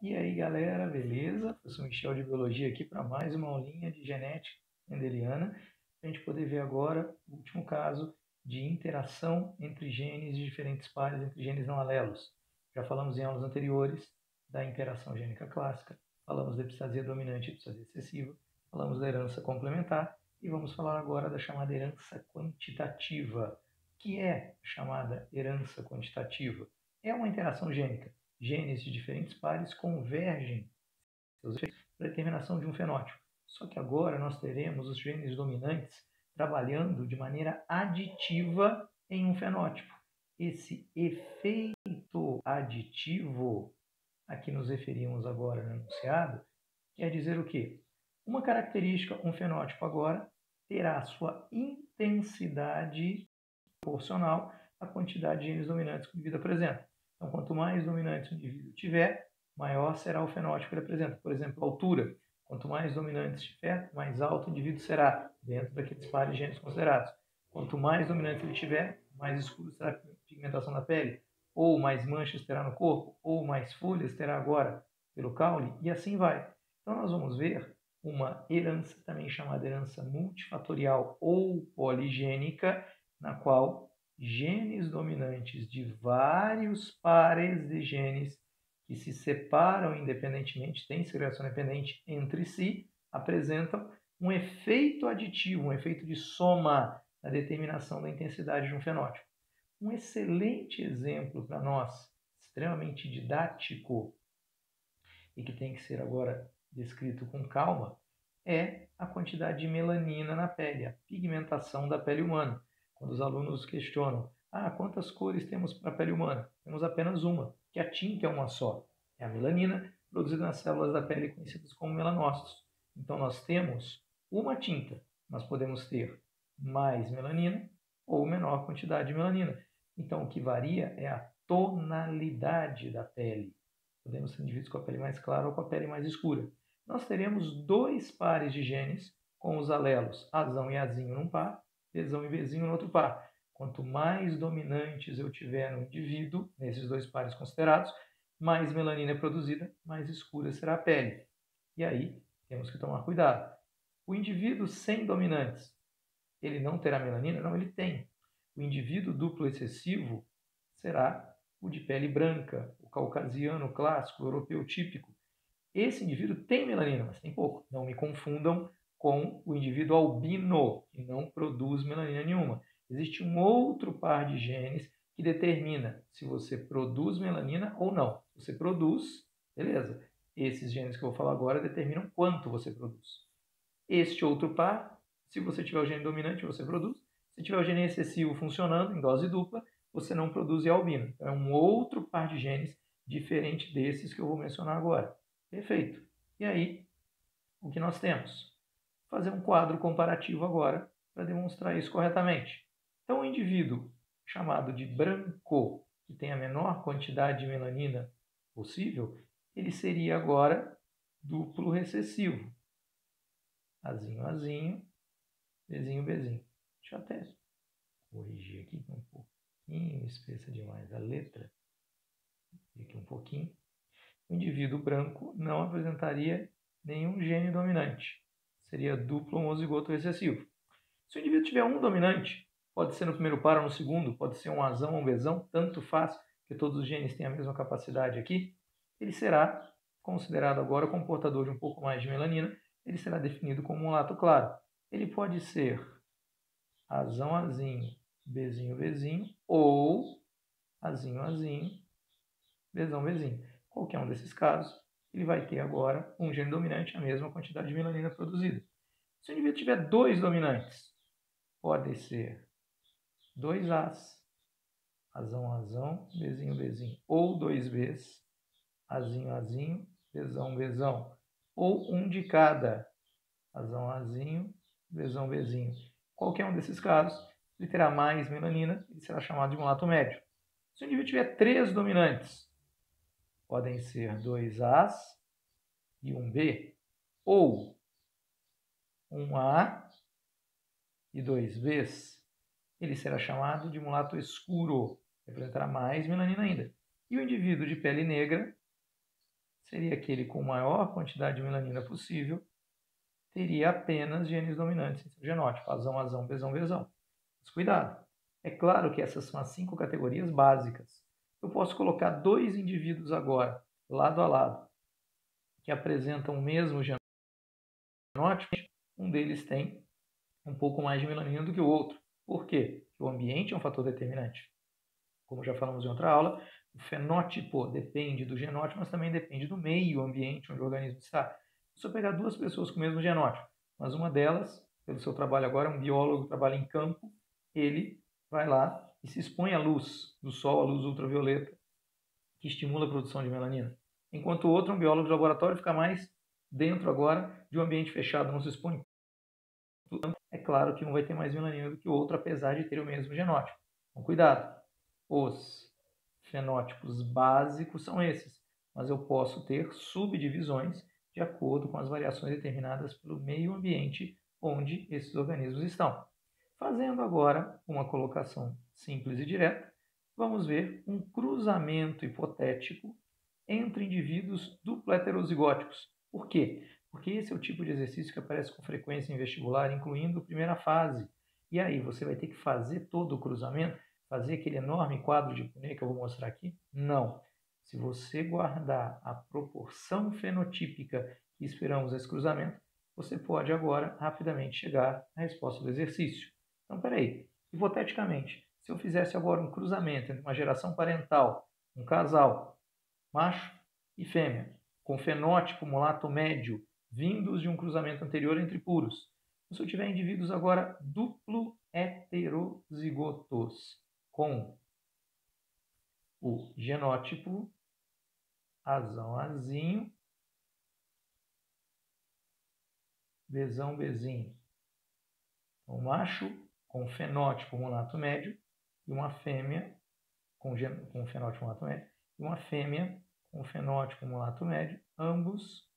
E aí, galera, beleza? Professor Michel de Biologia aqui para mais uma aulinha de genética mendeliana. A gente poder ver agora o último caso de interação entre genes de diferentes pares, entre genes não alelos. Já falamos em aulas anteriores da interação gênica clássica, falamos da epistasia dominante e epistasia excessiva, falamos da herança complementar e vamos falar agora da chamada herança quantitativa. O que é a chamada herança quantitativa? É uma interação gênica. Genes de diferentes pares convergem seus efeitos para a determinação de um fenótipo. Só que agora nós teremos os genes dominantes trabalhando de maneira aditiva em um fenótipo. Esse efeito aditivo, a que nos referimos agora no enunciado, quer dizer o quê? Uma característica, um fenótipo agora, terá sua intensidade proporcional à quantidade de genes dominantes que o indivíduo apresenta. Então, quanto mais dominantes o indivíduo tiver, maior será o fenótipo que ele apresenta. Por exemplo, a altura. Quanto mais dominantes tiver, mais alto o indivíduo será, dentro daqueles pares de genes considerados. Quanto mais dominante ele tiver, mais escuro será a pigmentação da pele, ou mais manchas terá no corpo, ou mais folhas terá agora pelo caule, e assim vai. Então, nós vamos ver uma herança, também chamada herança multifatorial ou poligênica, na qual genes dominantes de vários pares de genes que se separam independentemente, têm segregação independente entre si, apresentam um efeito aditivo, um efeito de soma na determinação da intensidade de um fenótipo. Um excelente exemplo para nós, extremamente didático e que tem que ser agora descrito com calma, é a quantidade de melanina na pele, a pigmentação da pele humana. Quando os alunos questionam, quantas cores temos para a pele humana? Temos apenas uma, que a tinta é uma só. É a melanina, produzida nas células da pele conhecidas como melanócitos. Então, nós temos uma tinta. Nós podemos ter mais melanina ou menor quantidade de melanina. Então, o que varia é a tonalidade da pele. Podemos ter indivíduos com a pele mais clara ou com a pele mais escura. Nós teremos dois pares de genes com os alelos Azão e Azinho num par, Bzão e Bzinho no outro par. Quanto mais dominantes eu tiver no indivíduo, nesses dois pares considerados, mais melanina é produzida, mais escura será a pele. E aí, temos que tomar cuidado. O indivíduo sem dominantes, ele não terá melanina? Não, ele tem. O indivíduo duplo excessivo será o de pele branca, o caucasiano clássico, o europeu típico. Esse indivíduo tem melanina, mas tem pouco. Não me confundam com o indivíduo albino, que não produz melanina nenhuma. Existe um outro par de genes que determina se você produz melanina ou não. Se você produz, beleza. Esses genes que eu vou falar agora determinam quanto você produz. Este outro par, se você tiver o gene dominante, você produz. Se tiver o gene excessivo funcionando em dose dupla, você não produz e é albino. Então, é um outro par de genes diferente desses que eu vou mencionar agora. Perfeito. E aí, o que nós temos? Fazer um quadro comparativo agora para demonstrar isso corretamente. Então, o indivíduo chamado de branco, que tem a menor quantidade de melanina possível, ele seria agora duplo recessivo. Azinho, Azinho, Bzinho, Bzinho. Deixa eu até corrigir aqui um pouquinho, espessa demais a letra. Aqui um pouquinho. O indivíduo branco não apresentaria nenhum gene dominante. Seria duplo homozigoto recessivo. Se o indivíduo tiver um dominante, pode ser no primeiro par ou no segundo, pode ser um Azão ou um Bzão, tanto faz, que todos os genes têm a mesma capacidade aqui, ele será considerado agora como portador de um pouco mais de melanina, ele será definido como um lato claro. Ele pode ser Azão, Azinho, Bzinho, Bzinho, ou Azinho, Azinho, Bzão, Bzinho. Qualquer um desses casos, ele vai ter agora um gene dominante, a mesma quantidade de melanina produzida. Se o indivíduo tiver dois dominantes, pode ser 2As, Azão, Azão, Bzinho, Bzinho, ou 2Bs, Azinho, Azinho, Bzão, Bzão, ou um de cada, Azão, Azinho, Bzão, Bzinho. Qualquer um desses casos, ele terá mais melanina, ele será chamado de mulato médio. Se o indivíduo tiver três dominantes, podem ser 2As e 1B, ou 1A e 2Bs, ele será chamado de mulato escuro, representará mais melanina ainda. E o indivíduo de pele negra seria aquele com maior quantidade de melanina possível, teria apenas genes dominantes em seu genótipo, azão, azão, Bzão, Bzão. Mas cuidado, é claro que essas são as 5 categorias básicas. Eu posso colocar 2 indivíduos agora, lado a lado, que apresentam o mesmo genótipo, um deles tem um pouco mais de melanina do que o outro. Por quê? Porque o ambiente é um fator determinante. Como já falamos em outra aula, o fenótipo depende do genótipo, mas também depende do meio ambiente onde o organismo está. Se eu pegar 2 pessoas com o mesmo genótipo, mas uma delas, pelo seu trabalho agora, é um biólogo que trabalha em campo, ele vai lá e se expõe à luz do sol, à luz ultravioleta, que estimula a produção de melanina. Enquanto o outro, um biólogo de laboratório, fica mais dentro agora de um ambiente fechado, não se expõe. É claro que um vai ter mais melanina do que o outro, apesar de ter o mesmo genótipo. Então, cuidado. Os fenótipos básicos são esses, mas eu posso ter subdivisões de acordo com as variações determinadas pelo meio ambiente onde esses organismos estão. Fazendo agora uma colocação simples e direta, vamos ver um cruzamento hipotético entre indivíduos duplo heterozigóticos. Por quê? Porque esse é o tipo de exercício que aparece com frequência em vestibular, incluindo a primeira fase. E aí, você vai ter que fazer todo o cruzamento, fazer aquele enorme quadro de Punnett que eu vou mostrar aqui? Não. Se você guardar a proporção fenotípica que esperamos desse cruzamento, você pode agora rapidamente chegar à resposta do exercício. Então, peraí, hipoteticamente, se eu fizesse agora um cruzamento entre uma geração parental, um casal, macho e fêmea, com fenótipo mulato médio, vindos de um cruzamento anterior entre puros. Se eu tiver indivíduos agora duplo heterozigotos, com o genótipo azão, azinho, Bzão, Bzinho. Um macho com fenótipo mulato médio e uma fêmea com fenótipo mulato médio e uma fêmea com fenótipo mulato médio, ambos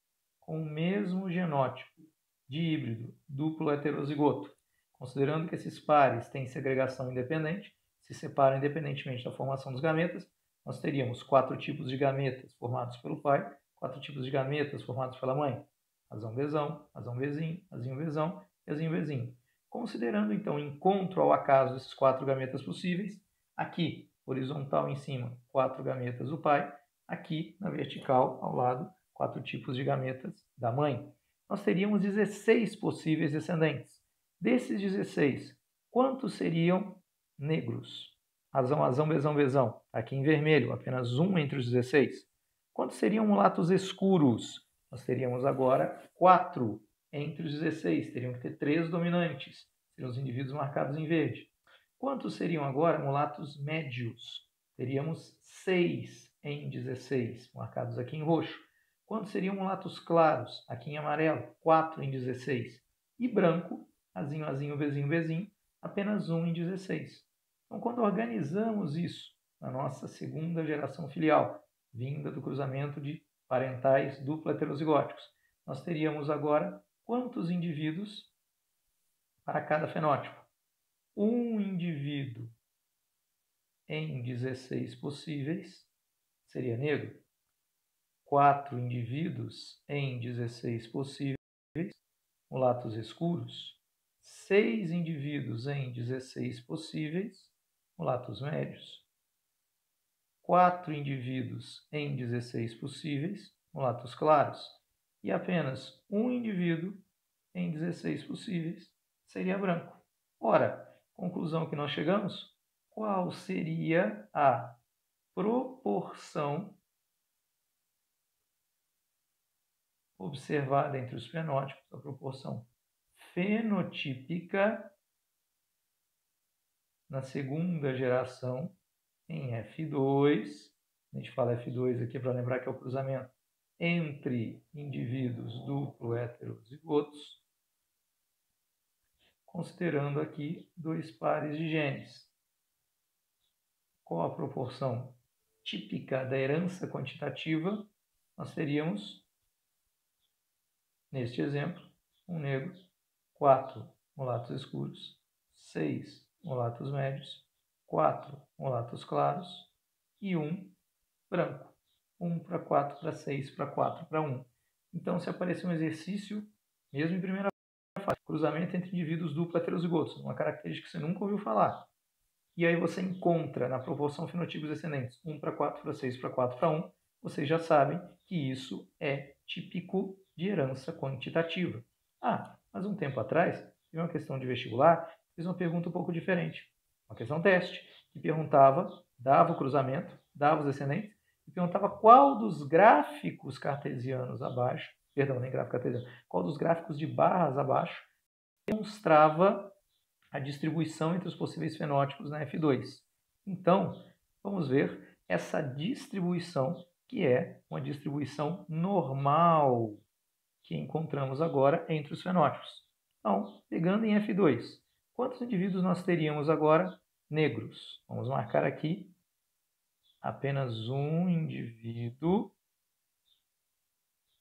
com o mesmo genótipo de híbrido duplo heterozigoto. Considerando que esses pares têm segregação independente, se separam independentemente da formação dos gametas, nós teríamos 4 tipos de gametas formados pelo pai, 4 tipos de gametas formados pela mãe. Azão, Bzão, azão, Bzinho, azinho, Bzão e azinho, Bzinho. Considerando, então, encontro ao acaso desses 4 gametas possíveis, aqui, horizontal em cima, 4 gametas do pai, aqui, na vertical, ao lado, 4 tipos de gametas da mãe. Nós teríamos 16 possíveis descendentes. Desses 16, quantos seriam negros? Azão, azão, Bzão, Bzão. Aqui em vermelho, apenas um entre os 16. Quantos seriam mulatos escuros? Nós teríamos agora 4 entre os 16. Teriam que ter 3 dominantes. Seriam os indivíduos marcados em verde. Quantos seriam agora mulatos médios? Teríamos 6 em 16, marcados aqui em roxo. Quantos seriam mulatos claros? Aqui em amarelo, 4 em 16. E branco, azinho, azinho, Bzinho, Bzinho, apenas 1 em 16. Então, quando organizamos isso na nossa segunda geração filial, vinda do cruzamento de parentais duplo heterozigóticos, nós teríamos agora quantos indivíduos para cada fenótipo? Um indivíduo em 16 possíveis seria negro. 4 indivíduos em 16 possíveis, mulatos escuros. 6 indivíduos em 16 possíveis, mulatos médios. 4 indivíduos em 16 possíveis, mulatos claros. E apenas um indivíduo em 16 possíveis seria branco. Ora, conclusão que nós chegamos, qual seria a proporção observada entre os fenótipos, a proporção fenotípica na segunda geração em F2, a gente fala F2 aqui para lembrar que é o cruzamento entre indivíduos duplo heterozigotos, considerando aqui 2 pares de genes. Qual a proporção típica da herança quantitativa? Nós teríamos, neste exemplo, um negro, 4 mulatos escuros, 6 mulatos médios, 4 mulatos claros e 1 branco. 1 para 4 para 6 para 4 para 1. Então, se aparecer um exercício, mesmo em primeira fase, cruzamento entre indivíduos duplo heterozigotos, uma característica que você nunca ouviu falar, e aí você encontra na proporção fenotipos descendentes 1 para 4 para 6 para 4 para 1, vocês já sabem que isso é típico de herança quantitativa. Ah, mas um tempo atrás, teve uma questão de vestibular, fiz uma pergunta um pouco diferente. Uma questão teste, que perguntava, dava o cruzamento, dava os descendentes, e perguntava qual dos gráficos cartesianos abaixo, perdão, nem gráfico cartesiano, qual dos gráficos de barras abaixo demonstrava a distribuição entre os possíveis fenótipos na F2. Então, vamos ver essa distribuição, que é uma distribuição normal que encontramos agora entre os fenótipos. Então, pegando em F2, quantos indivíduos nós teríamos agora negros? Vamos marcar aqui apenas um indivíduo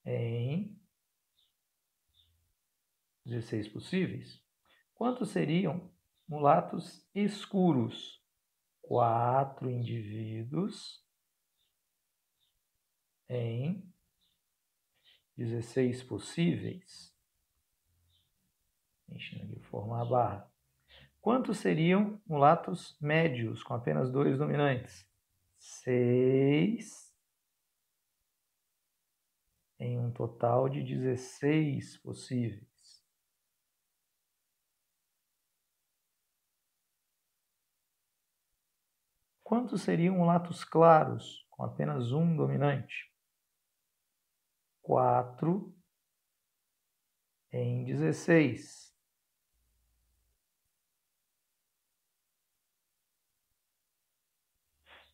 em 16 possíveis. Quantos seriam mulatos escuros? 4 indivíduos em 16 possíveis. Deixa eu formar a barra. Quantos seriam mulatos médios, com apenas 2 dominantes? 6 em um total de 16 possíveis. Quantos seriam mulatos claros, com apenas um dominante? 4 em 16.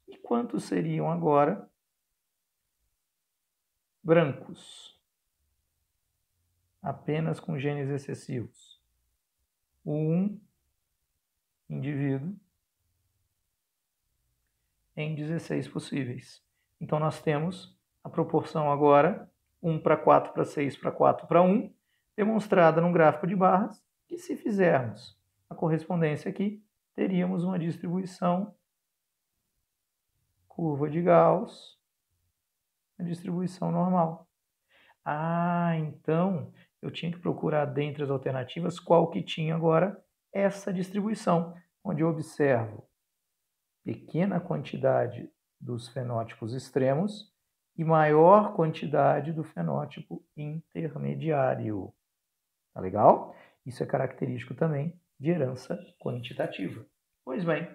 E quantos seriam agora brancos, apenas com genes excessivos? Um indivíduo em 16 possíveis. Então, nós temos a proporção agora 1 para 4 para 6 para 4 para 1, demonstrada num gráfico de barras, que se fizermos a correspondência aqui, teríamos uma distribuição curva de Gauss, a distribuição normal. Ah, então eu tinha que procurar dentre as alternativas qual que tinha agora essa distribuição, onde eu observo pequena quantidade dos fenótipos extremos e maior quantidade do fenótipo intermediário. Tá legal? Isso é característico também de herança quantitativa. Pois bem,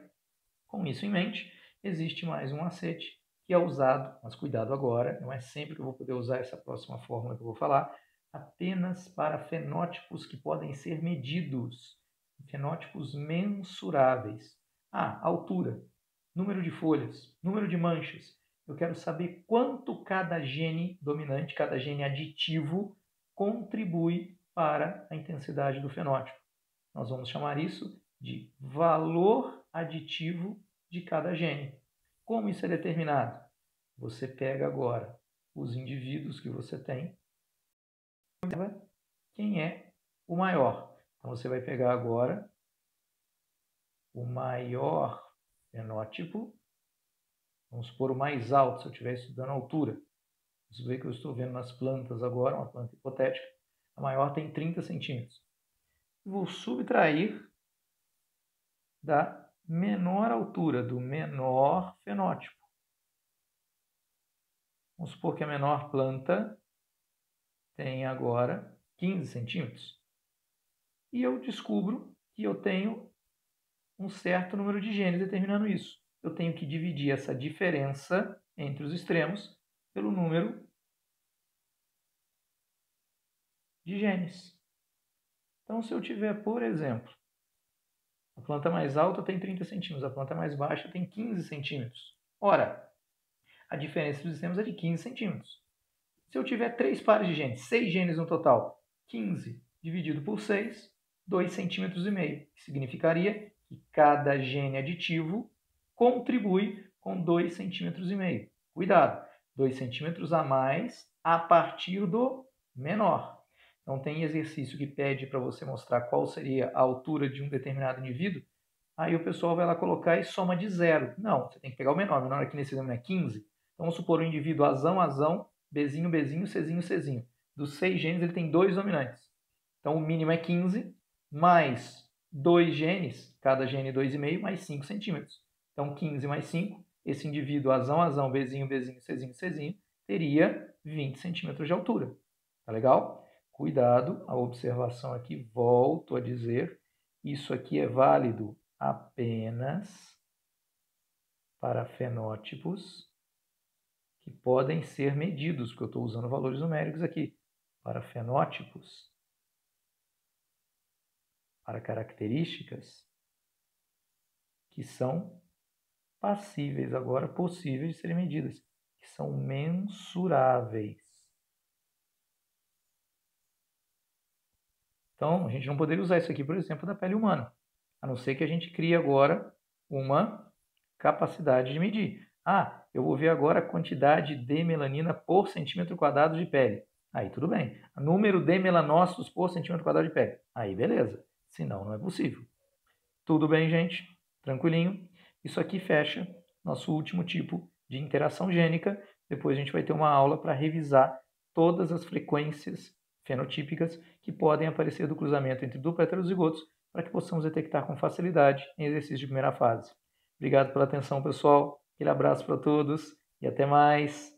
com isso em mente, existe mais um macete que é usado, mas cuidado agora, não é sempre que eu vou poder usar essa próxima fórmula que eu vou falar, apenas para fenótipos que podem ser medidos, fenótipos mensuráveis. Ah, altura, número de folhas, número de manchas. Eu quero saber quanto cada gene dominante, cada gene aditivo, contribui para a intensidade do fenótipo. Nós vamos chamar isso de valor aditivo de cada gene. Como isso é determinado? Você pega agora os indivíduos que você tem e observa quem é o maior. Então você vai pegar agora o maior fenótipo, vamos supor o mais alto, se eu estiver estudando a altura. Você vê que eu estou vendo nas plantas agora, uma planta hipotética, a maior tem 30 centímetros. Vou subtrair da menor altura, do menor fenótipo. Vamos supor que a menor planta tem agora 15 centímetros. E eu descubro que eu tenho um certo número de genes determinando isso. Eu tenho que dividir essa diferença entre os extremos pelo número de genes. Então, se eu tiver, por exemplo, a planta mais alta tem 30 centímetros, a planta mais baixa tem 15 centímetros. Ora, a diferença dos extremos é de 15 centímetros. Se eu tiver 3 pares de genes, 6 genes no total, 15 dividido por 6, 2,5 centímetros, que significaria que cada gene aditivo contribui com 2,5 centímetros. Cuidado, 2 centímetros a mais a partir do menor. Então, tem exercício que pede para você mostrar qual seria a altura de um determinado indivíduo, aí o pessoal vai lá colocar e soma de 0. Não, você tem que pegar o menor aqui nesse exemplo é 15, então Então, vamos supor um indivíduo Azão, Azão, Bzinho, Bzinho, Czinho, Czinho. Dos 6 genes, ele tem 2 dominantes. Então, o mínimo é 15, mais 2 genes, cada gene 2,5, mais 5 centímetros. Então, 15 mais 5, esse indivíduo Azão, Azão, Bzinho, Bzinho, Czinho, Czinho, teria 20 centímetros de altura. Tá legal? Cuidado, a observação aqui, volto a dizer, isso aqui é válido apenas para fenótipos que podem ser medidos, porque eu estou usando valores numéricos aqui, para fenótipos, para características que são passíveis, agora possíveis de serem medidas, que são mensuráveis. Então, a gente não poderia usar isso aqui, por exemplo, da pele humana, a não ser que a gente crie agora uma capacidade de medir. Ah, eu vou ver agora a quantidade de melanina por centímetro quadrado de pele. Aí tudo bem. Número de melanócitos por centímetro quadrado de pele. Aí beleza. Senão não é possível. Tudo bem, gente? Tranquilinho? Isso aqui fecha nosso último tipo de interação gênica. Depois a gente vai ter uma aula para revisar todas as frequências fenotípicas que podem aparecer do cruzamento entre dupla heterozigotos para que possamos detectar com facilidade em exercício de primeira fase. Obrigado pela atenção, pessoal. Aquele abraço para todos e até mais.